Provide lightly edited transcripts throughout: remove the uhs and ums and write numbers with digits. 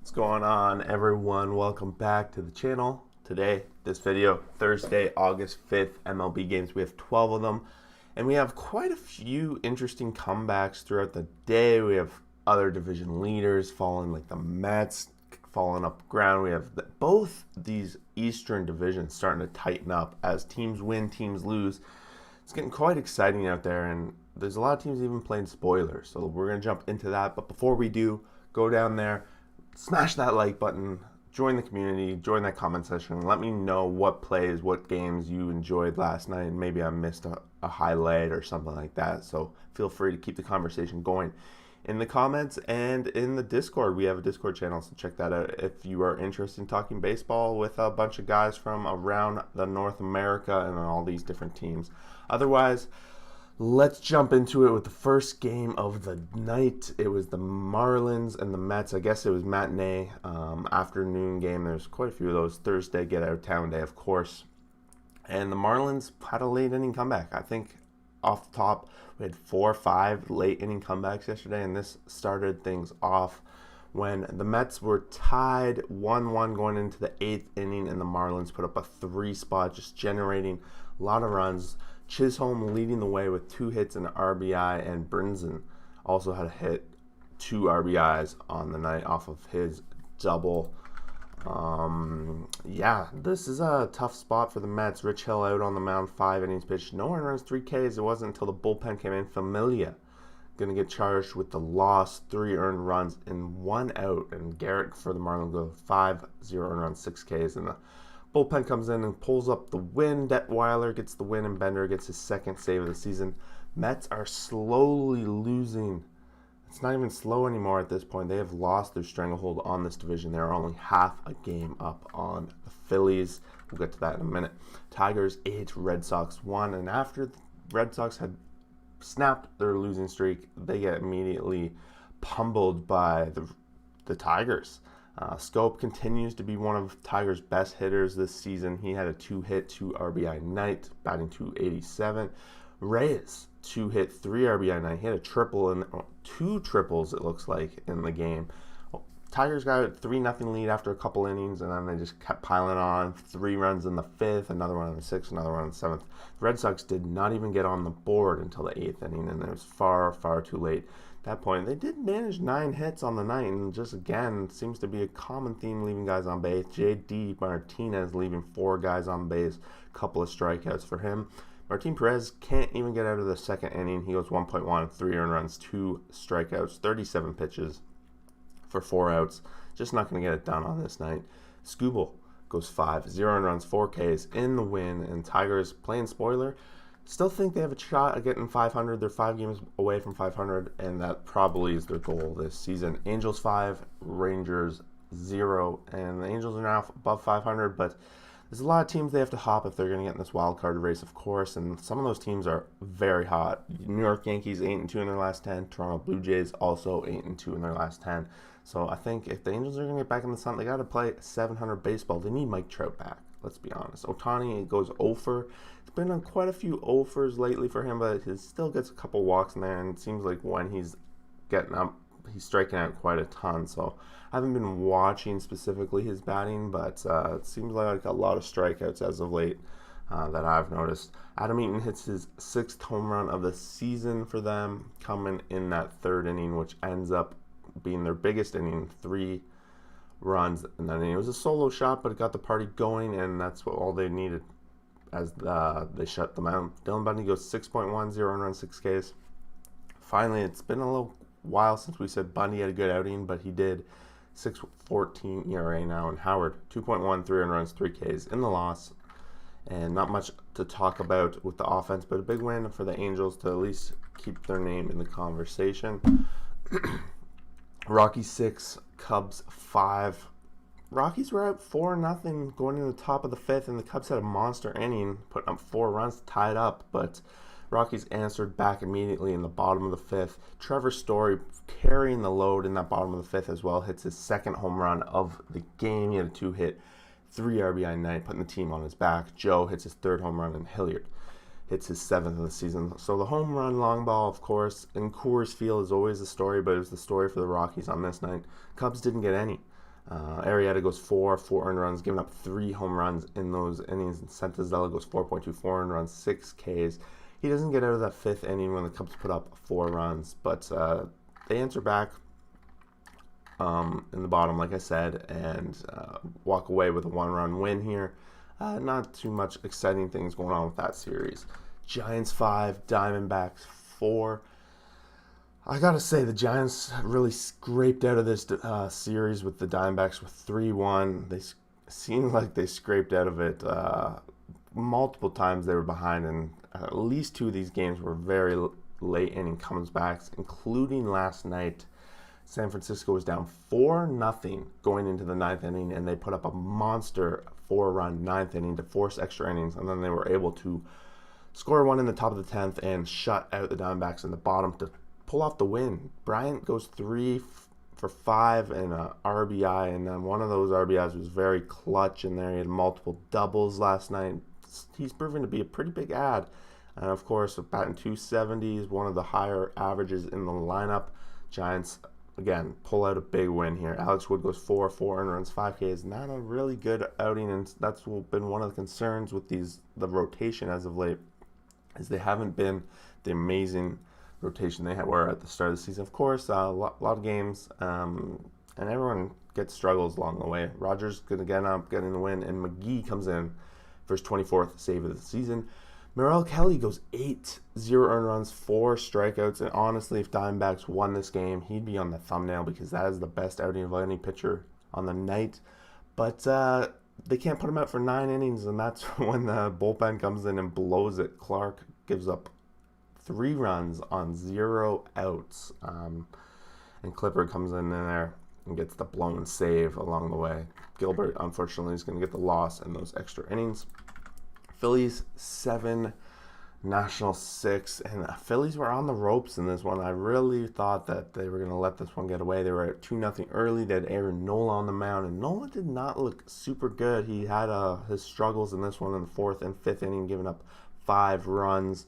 What's going on, everyone? Welcome back to the channel. Today, this video, Thursday, August 5th, MLB games. We have 12 of them, and we have quite a few interesting comebacks throughout the day. We have other division leaders falling, like the Mets falling up ground. We have both these Eastern divisions starting to tighten up as teams win, teams lose. It's getting quite exciting out there, and there's a lot of teams even playing spoilers. So we're going to jump into that. But before we do, go down there, smash that like button, join the community, join that comment section. Let me know what plays, what games you enjoyed last night. Maybe I missed a highlight or something like that. So feel free to keep the conversation going in the comments and in the Discord. We have a Discord channel, so check that out if you are interested in talking baseball with a bunch of guys from around the North America and all these different teams. Otherwise, let's jump into it with the first game of the night. It was the Marlins and the Mets. I guess it was matinee, afternoon game. There's quite a few of those. Thursday, get out of town day, of course. And the Marlins had a late inning comeback. I think off the top, we had 4 or 5 late inning comebacks yesterday, and this started things off when the Mets were tied 1-1 going into the 8th inning, and the Marlins put up a 3-spot, just generating a lot of runs. Chisholm leading the way with 2 hits and an RBI, and Brinson also had a hit, 2 RBIs on the night off of his double. Yeah, this is a tough spot for the Mets. Rich Hill out on the mound, 5 innings pitched, no earned runs, 3 Ks. It wasn't until the bullpen came in. Familia going to get charged with the loss, 3 earned runs and 1 out. And Garrett for the Marlins go 5, 0 earned runs, 6 Ks. And the bullpen comes in and pulls up the win. Detweiler gets the win, and Bender gets his 2nd save of the season. Mets are slowly losing. It's not even slow anymore at this point. They have lost their stranglehold on this division. They're only half a game up on the Phillies. We'll get to that in a minute. Tigers 8, Red Sox 1. And after the Red Sox had snapped their losing streak, they get immediately pummeled by the Tigers. Scope continues to be one of Tiger's best hitters this season. He had a 2-hit, 2 RBI night, batting .287. Reyes, 2-hit, 3 RBI night. He had a triple and 2 triples, it looks like, in the game. Tigers got a 3-0 lead after a couple innings, and then they just kept piling on. 3 runs in the 5th, another one in the 6th, another one in the 7th. The Red Sox did not even get on the board until the 8th inning, and it was far, far too late. At that point, they did manage 9 hits on the night, and just again, seems to be a common theme leaving guys on base. J.D. Martinez leaving 4 guys on base, a couple of strikeouts for him. Martin Perez can't even get out of the 2nd inning. He goes 1.1, 3 earned runs, 2 strikeouts, 37 pitches for 4 outs. Just not going to get it done on this night. Skubal goes 5, 0 earned runs, 4 Ks in the win, and Tigers playing spoiler. Still think they have a shot at getting 500. They're 5 games away from 500, and that probably is their goal this season. Angels 5, Rangers 0, and the Angels are now above 500, but there's a lot of teams they have to hop if they're going to get in this wild card race, of course, and some of those teams are very hot. New York Yankees 8-2 in their last 10. Toronto Blue Jays also 8-2 in their last 10. So I think if the Angels are going to get back in the sun, they got to play 700 baseball. They need Mike Trout back. Let's be honest. Ohtani goes 0-for. It's been on quite a few 0-fors lately for him, but he still gets a couple walks in there, and it seems like when he's getting up, he's striking out quite a ton. So I haven't been watching specifically his batting, but it seems like a lot of strikeouts as of late that I've noticed. Adam Eaton hits his 6th home run of the season for them, coming in that 3rd inning, which ends up being their biggest inning, 3 runs. And then it was a solo shot, but it got the party going, and that's what all they needed as they shut them out. Dylan Bundy goes 6.1, 0 earned runs, 6 Ks. Finally, it's been a little while since we said Bundy had a good outing, but he did. 6.14 ERA now, and Howard 2.1, 3 earned runs, 3 Ks in the loss. And not much to talk about with the offense, but a big win for the Angels to at least keep their name in the conversation. Rockies 6, Cubs 5. Rockies were out 4-0 going into the top of the 5th, and the Cubs had a monster inning, putting up 4 runs to tie it up, but Rockies answered back immediately in the bottom of the 5th. Trevor Story carrying the load in that bottom of the 5th as well, hits his 2nd home run of the game. He had a 2-hit, 3 RBI night, putting the team on his back. Joe hits his 3rd home run, and Hilliard hits his 7th of the season. So the home run long ball, of course, in Coors Field is always the story, but it was the story for the Rockies on this night. Cubs didn't get any. Arrieta goes 4 earned runs, giving up 3 home runs in those innings. And Santazella goes 4.24 earned runs, 6 Ks. He doesn't get out of that 5th inning when the Cubs put up 4 runs, but they answer back in the bottom, like I said, and walk away with a 1-run win here. Not too much exciting things going on with that series. Giants 5, Diamondbacks 4. I gotta say, the Giants really scraped out of this series with the Diamondbacks with 3-1. They seemed like they scraped out of it multiple times. They were behind, and at least 2 of these games were very late inning comebacks, including last night. San Francisco was down 4-0 going into the 9th inning, and they put up a monster 4-run 9th inning to force extra innings, and then they were able to score 1 in the top of the 10th and shut out the Diamondbacks in the bottom to pull off the win. Bryant goes 3 for 5 and an RBI, and then one of those RBIs was very clutch in there. He had multiple doubles last night. He's proven to be a pretty big ad. And of course, batting .270 is one of the higher averages in the lineup. Giants, again, pull out a big win here. Alex Wood goes 4 earned runs, 5 Ks. Not a really good outing, and that's been one of the concerns with the rotation as of late, is they haven't been the amazing rotation they were at the start of the season. Of course, a lot of games, and everyone gets struggles along the way. Rogers going to get up, getting the win, and McGee comes in for his 24th save of the season. Merrill Kelly goes 8, 0 earned runs, 4 strikeouts, and honestly, if Diamondbacks won this game, he'd be on the thumbnail because that is the best outing of any pitcher on the night. But they can't put him out for 9 innings, and that's when the bullpen comes in and blows it. Clark gives up 3 runs on 0 outs, and Clippard comes in there and gets the blown save along the way. Gilbert, unfortunately, is going to get the loss in those extra innings. Phillies 7, Nationals 6, and Phillies were on the ropes in this one. I really thought that they were going to let this one get away. They were at 2-0 early. They had Aaron Nola on the mound, and Nola did not look super good. He had his struggles in this one in the 4th and 5th inning, giving up 5 runs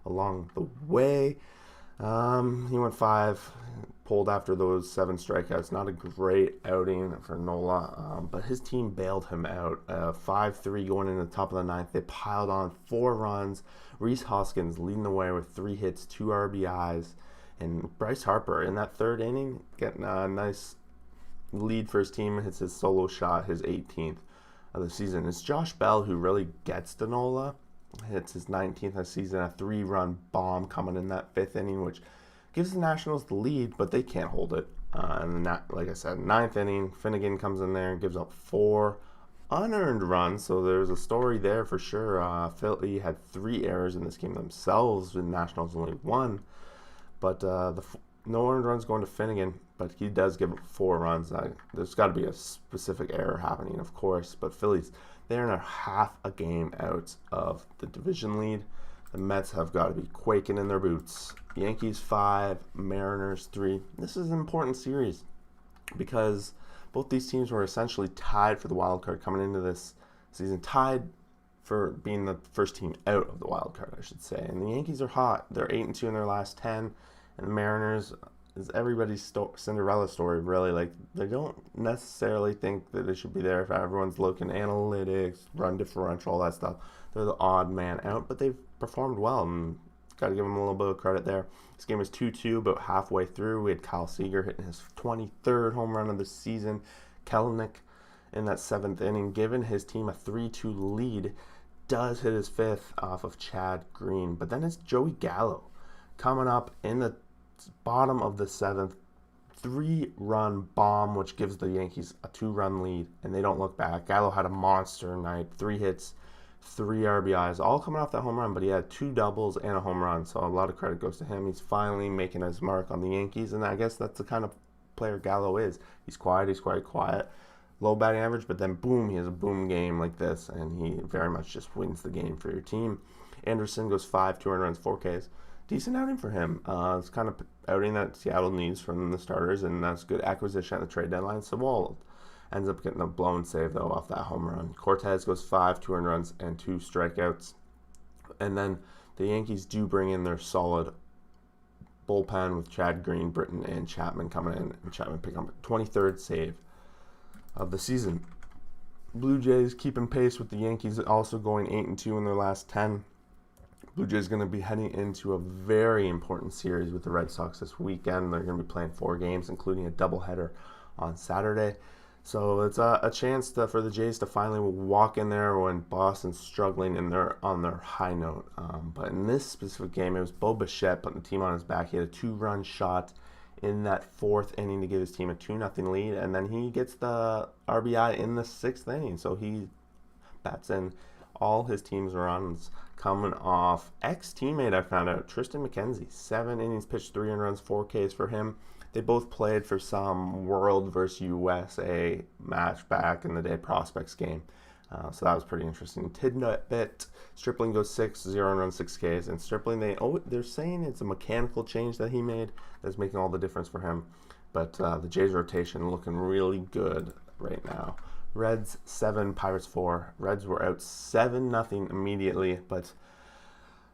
along the way. He went 5, pulled after those 7 strikeouts. Not a great outing for Nola, but his team bailed him out. 5-3 going into the top of the 9th. They piled on 4 runs. Rhys Hoskins leading the way with 3 hits, 2 RBIs, and Bryce Harper in that 3rd inning getting a nice lead for his team. Hits his solo shot, his 18th of the season. It's Josh Bell who really gets to Nola. Hits his 19th of the season, a 3-run bomb coming in that 5th inning, which gives the Nationals the lead, but they can't hold it. And like I said, 9th inning, Finnegan comes in there and gives up 4 unearned runs, so there's a story there for sure. Philly had 3 errors in this game themselves, and Nationals only 1. But no earned runs going to Finnegan, but he does give up 4 runs. There's got to be a specific error happening, of course, but Phillies, they're in a half a game out of the division lead. The Mets have got to be quaking in their boots. Yankees 5, Mariners 3. This is an important series because both these teams were essentially tied for the wild card coming into this season. Tied for being the first team out of the wild card, I should say. And the Yankees are hot. They're 8-2 in their last 10. And the Mariners is everybody's Cinderella story, really. Like, they don't necessarily think that they should be there if everyone's looking analytics, run differential, all that stuff. They're the odd man out, but they've performed well, and got to give them a little bit of credit there. This game was 2-2, about halfway through. We had Kyle Seager hitting his 23rd home run of the season. Kelenic in that 7th inning, giving his team a 3-2 lead, does hit his 5th off of Chad Green. But then it's Joey Gallo coming up in the bottom of the 7th, 3-run bomb, which gives the Yankees a 2-run lead, and they don't look back. Gallo had a monster night, 3 hits, 3 RBIs, all coming off that home run, but he had 2 doubles and a home run, so a lot of credit goes to him. He's finally making his mark on the Yankees, and I guess that's the kind of player Gallo is. He's quite quiet, low batting average, but then boom, he has a boom game like this, and he very much just wins the game for your team. Anderson goes 5, 2 runs, 4 Ks. Decent outing for him. It's kind of outing that Seattle needs from the starters, and that's good acquisition at the trade deadline. Sewell ends up getting a blown save, though, off that home run. Cortez goes 5, 2 earned runs, and 2 strikeouts. And then the Yankees do bring in their solid bullpen with Chad Green, Britton, and Chapman coming in. And Chapman picking up a 23rd save of the season. Blue Jays keeping pace with the Yankees, also going 8-2 in their last 10. Blue Jays going to be heading into a very important series with the Red Sox this weekend. They're going to be playing 4 games, including a doubleheader on Saturday. So it's a chance for the Jays to finally walk in there when Boston's struggling and they're on their high note. But in this specific game, it was Bo Bichette putting the team on his back. He had a 2-run shot in that 4th inning to give his team a 2-0 lead, and then he gets the RBI in the 6th inning. So he bats in all his team's runs, coming off ex-teammate, I found out, Tristan McKenzie. 7 innings pitched, 3 earned runs, 4 Ks for him. They both played for some World versus USA match back in the day, prospects game. So that was pretty interesting. Tidbit, Stripling goes 6, 0 runs, 6 Ks. And Stripling, they're saying it's a mechanical change that he made that's making all the difference for him. But the Jays rotation looking really good right now. Reds 7, Pirates 4. Reds were out 7-0 immediately, but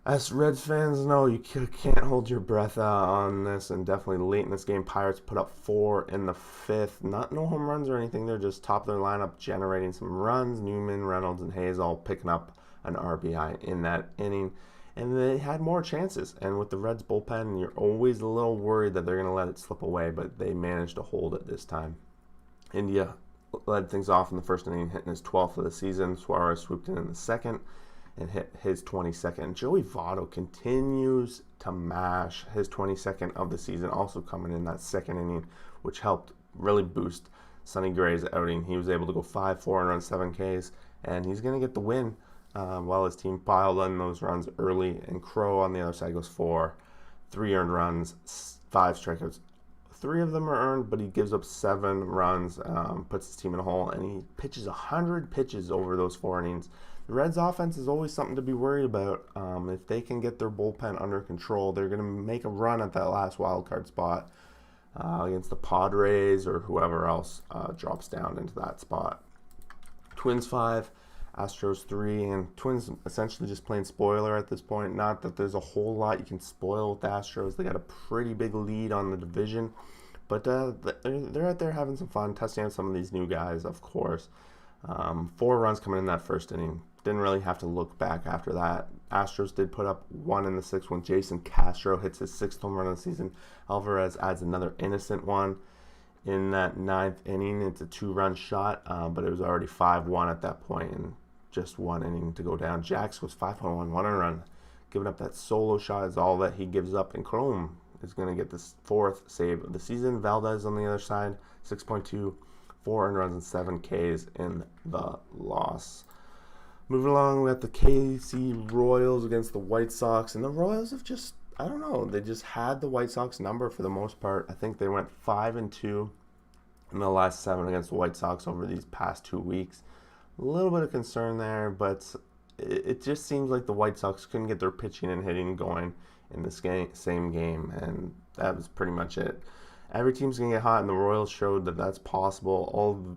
as Reds fans know, you can't hold your breath on this, and definitely late in this game, Pirates put up 4 in the 5th. No home runs or anything. They're just top of their lineup, generating some runs. Newman, Reynolds, and Hayes all picking up an RBI in that inning. And they had more chances. And with the Reds bullpen, you're always a little worried that they're going to let it slip away, but they managed to hold it this time. India led things off in the 1st inning, hitting his 12th of the season. Suarez swooped in the 2nd and hit his 22nd. Joey Votto continues to mash his 22nd of the season, also coming in that 2nd inning, which helped really boost Sonny Gray's outing. He was able to go 5, 4 and run 7 Ks, and he's going to get the win while his team piled in those runs early. And Crow on the other side goes 4, 3 earned runs, 5 strikeouts. 3 of them are earned, but he gives up 7 runs, puts his team in a hole, and he pitches 100 pitches over those 4 innings. The Reds' offense is always something to be worried about. If they can get their bullpen under control, they're going to make a run at that last wild card spot against the Padres or whoever else drops down into that spot. Twins 5, Astros 3, and Twins essentially just playing spoiler at this point. Not that there's a whole lot you can spoil with the Astros. They got a pretty big lead on the division, but they're out there having some fun, testing out some of these new guys, of course. 4 runs coming in that 1st inning. Didn't really have to look back after that. Astros did put up 1 in the 6th when Jason Castro hits his 6th home run of the season. Alvarez adds another innocent one in that 9th inning. It's a 2-run shot, but it was already 5-1 at that point, and just 1 inning to go down. Jax was 5-1, 1 run. Giving up that solo shot is all that he gives up, and Chrome is going to get this 4th save of the season. Valdez on the other side, 6.2, 4 earned runs and 7 Ks in the loss. Moving along, we have the KC Royals against the White Sox, and the Royals have just, I don't know, they just had the White Sox number for the most part. I think they went 5-2 in the last 7 against the White Sox over these past 2 weeks. A little bit of concern there, but it just seems like the White Sox couldn't get their pitching and hitting going in the same game, and that was pretty much it. Every team's going to get hot, and the Royals showed that that's possible.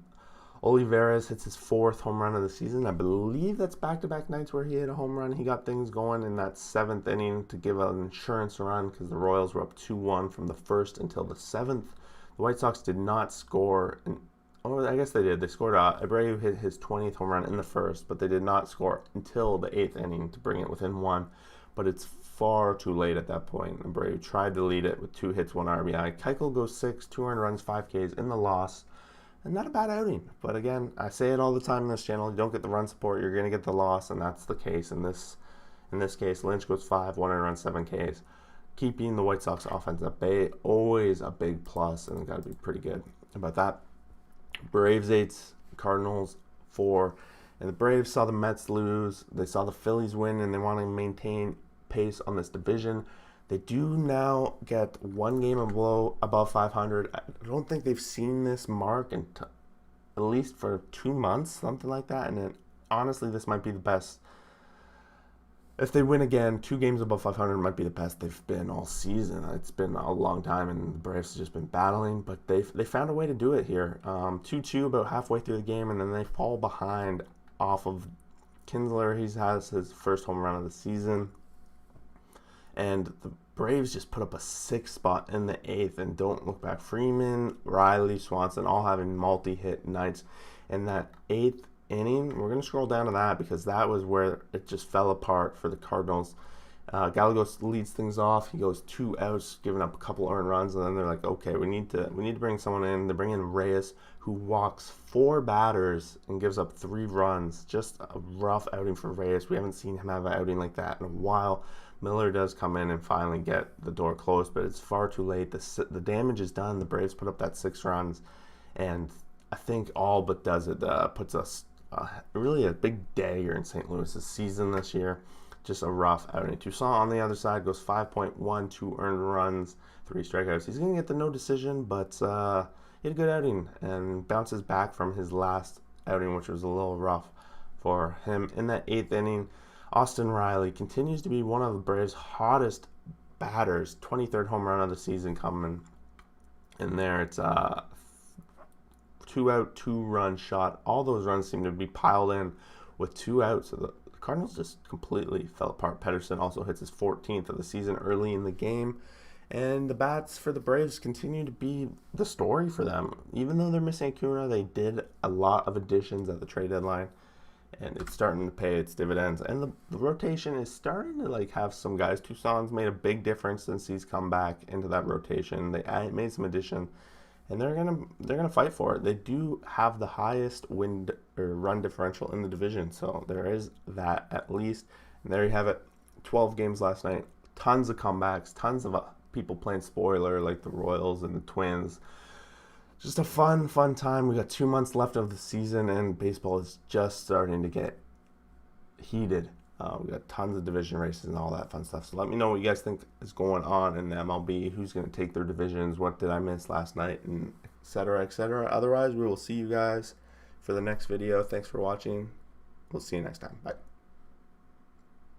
Olivares hits his 4th home run of the season. I believe that's back-to-back nights where he hit a home run. He got things going in that 7th inning to give an insurance run because the Royals were up 2-1 from the 1st until the 7th. The White Sox did not score. I guess they did. They scored. Abreu hit his 20th home run in the 1st, but they did not score until the 8th inning to bring it within 1. But it's far too late at that point. Abreu tried to lead it with 2 hits, 1 RBI. Keuchel goes 6, 2 earned runs, 5 Ks in the loss. And not a bad outing. But again, I say it all the time in this channel. You don't get the run support, you're going to get the loss, and that's the case in this case. Lynch goes 5, 1 earned run, 7 Ks. Keeping the White Sox offense at bay, always a big plus, and got to be pretty good about that. Braves 8, Cardinals 4. And the Braves saw the Mets lose. They saw the Phillies win, and they want to maintain pace on this division. They do now get 1 game above 500. I don't think they've seen this mark at least for 2 months, something like that. And honestly, this might be the best. If they win again, 2 games above 500 might be the best they've been all season. It's been a long time, and the Braves have just been battling, but they found a way to do it here. 2-2 about halfway through the game, and then they fall behind off of Kinsler. He has his 1st home run of the season. And the Braves just put up a 6 spot in the 8th, and don't look back. Freeman, Riley, Swanson all having multi-hit nights. In that 8th inning, we're going to scroll down to that because that was where it just fell apart for the Cardinals. Gallo leads things off. He goes 2 outs, giving up a couple earned runs, and then they're like, okay, we need to bring someone in. They bring in Reyes, who walks 4 batters and gives up 3 runs. Just a rough outing for Reyes. We haven't seen him have an outing like that in a while. Miller does come in and finally get the door closed, but it's far too late. The damage is done. The Braves put up that 6 runs, and I think all but does it. Puts us really a big dagger in St. Louis' season this year. Just a rough outing. Toussaint on the other side goes 5.1, 2 earned runs, 3 strikeouts. He's going to get the no decision, but he had a good outing and bounces back from his last outing, which was a little rough for him. In that 8th inning, Austin Riley continues to be one of the Braves' hottest batters. 23rd home run of the season coming in there. It's a 2-out, 2-run shot. All those runs seem to be piled in with 2 outs. So the Cardinals just completely fell apart. Pedersen also hits his 14th of the season early in the game. And the bats for the Braves continue to be the story for them. Even though they're missing Acuna, they did a lot of additions at the trade deadline. And it's starting to pay its dividends. And the rotation is starting to have some guys. Toussaint's made a big difference since he's come back into that rotation. They made some addition. And they're gonna fight for it. They do have the highest win or run differential in the division, so there is that at least. And there you have it. 12 games last night. Tons of comebacks. Tons of people playing spoiler like the Royals and the Twins. Just a fun time. We got 2 months left of the season, and baseball is just starting to get heated. We got tons of division races and all that fun stuff. So let me know what you guys think is going on in the MLB. Who's going to take their divisions? What did I miss last night? And et cetera, et cetera. Otherwise, we will see you guys for the next video. Thanks for watching. We'll see you next time. Bye.